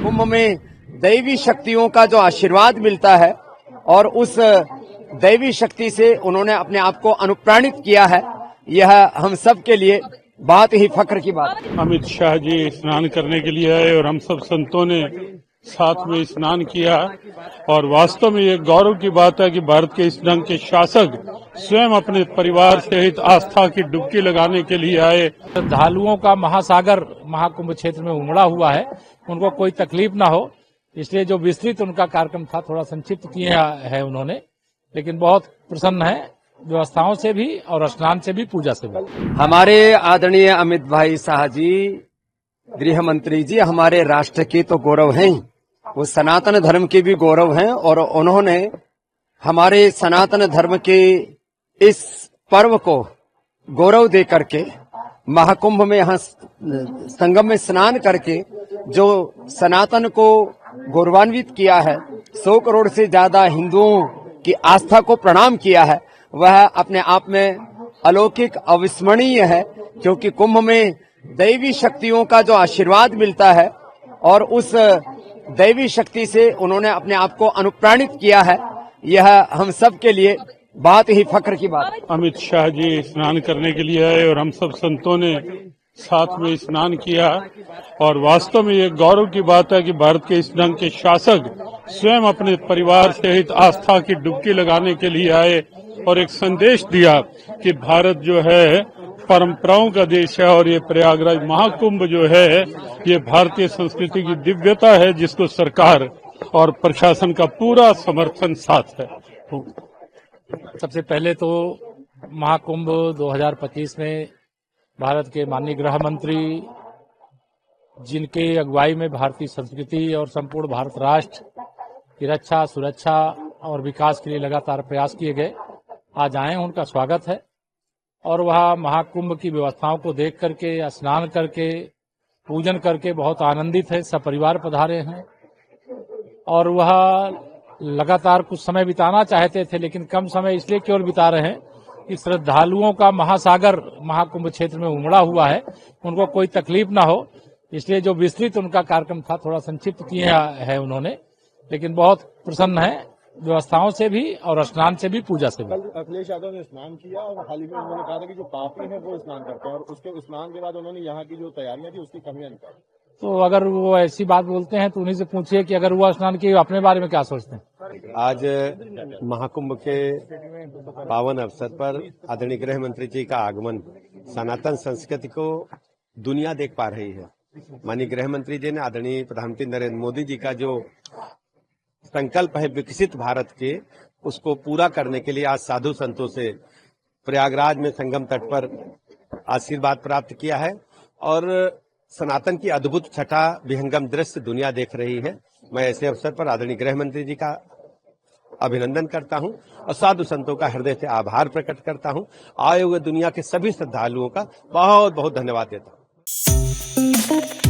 कुंभ में दैवी शक्तियों का जो आशीर्वाद मिलता है और उस दैवी शक्ति से उन्होंने अपने आप को अनुप्राणित किया है, यह हम सब के लिए बहुत ही फख्र की बात है। अमित शाह जी स्नान करने के लिए आए और हम सब संतों ने साथ में स्नान किया और वास्तव में ये गौरव की बात है कि भारत के इस ढंग के शासक स्वयं अपने परिवार सहित आस्था की डुबकी लगाने के लिए आए। श्रद्धालुओं का महासागर महाकुंभ क्षेत्र में उमड़ा हुआ है, उनको कोई तकलीफ ना हो, इसलिए जो विस्तृत उनका कार्यक्रम था थोड़ा संक्षिप्त किया है उन्होंने, लेकिन बहुत प्रसन्न है व्यवस्थाओं से भी और स्नान से भी, पूजा से भी। हमारे आदरणीय अमित भाई शाह जी, गृह मंत्री जी, हमारे राष्ट्र के तो गौरव हैं, वो सनातन धर्म के भी गौरव हैं और उन्होंने हमारे सनातन धर्म के इस पर्व को गौरव दे करके महाकुंभ में यहाँ संगम में स्नान करके जो सनातन को गौरवान्वित किया है, 100 करोड़ से ज्यादा हिंदुओं की आस्था को प्रणाम किया है, वह अपने आप में अलौकिक अविस्मरणीय है, क्योंकि कुंभ में दैवी शक्तियों का जो आशीर्वाद मिलता है और उस दैवी शक्ति से उन्होंने अपने आप को अनुप्राणित किया है, यह हम सब के लिए बहुत ही फख्र की बात है। अमित शाह जी स्नान करने के लिए आए और हम सब संतों ने साथ में स्नान किया और वास्तव में ये गौरव की बात है कि भारत के इस ढंग के शासक स्वयं अपने परिवार सहित आस्था की डुबकी लगाने के लिए आए और एक संदेश दिया कि भारत जो है परंपराओं का देश है और ये प्रयागराज महाकुंभ जो है ये भारतीय संस्कृति की दिव्यता है, जिसको सरकार और प्रशासन का पूरा समर्थन साथ है। सबसे पहले तो महाकुंभ 2025 में भारत के माननीय गृह मंत्री, जिनके अगुवाई में भारतीय संस्कृति और संपूर्ण भारत राष्ट्र की रक्षा, सुरक्षा और विकास के लिए लगातार प्रयास किए गए, आज आए, उनका स्वागत है। और वह महाकुंभ की व्यवस्थाओं को देख करके, स्नान करके, पूजन करके बहुत आनंदित है, सपरिवार पधारे हैं और वह लगातार कुछ समय बिताना चाहते थे, लेकिन कम समय इसलिए केवल बिता रहे हैं कि श्रद्धालुओं का महासागर महाकुंभ क्षेत्र में उमड़ा हुआ है, उनको कोई तकलीफ ना हो, इसलिए जो विस्तृत उनका कार्यक्रम था थोड़ा संक्षिप्त किया है उन्होंने, लेकिन बहुत प्रसन्न है व्यवस्थाओं से भी और स्नान से भी, पूजा से भी। कल अखिलेश यादव ने स्नान किया और हाल ही में उन्होंने कहा था कि जो पापी हैं वो स्नान करते हैं और उसके स्नान के बाद उन्होंने यहाँ की जो तैयारियां थी उसकी कमियां निकाली। तो अगर वो ऐसी बात बोलते हैं तो उन्हीं से पूछिए कि अगर वो स्नान किए अपने बारे में क्या सोचते हैं। आज महाकुंभ के पावन अवसर पर आदरणीय गृह मंत्री जी का आगमन, सनातन संस्कृति को दुनिया देख पा रही है। माननीय गृह मंत्री जी ने आदरणीय प्रधानमंत्री नरेंद्र मोदी जी का जो संकल्प है विकसित भारत के, उसको पूरा करने के लिए आज साधु संतों से प्रयागराज में संगम तट पर आशीर्वाद प्राप्त किया है और सनातन की अद्भुत छठा विहंगम दृश्य दुनिया देख रही है। मैं ऐसे अवसर पर आदरणीय गृह मंत्री जी का अभिनंदन करता हूं और साधु संतों का हृदय से आभार प्रकट करता हूं। आए हुए दुनिया के सभी श्रद्धालुओं का बहुत बहुत धन्यवाद देता हूं।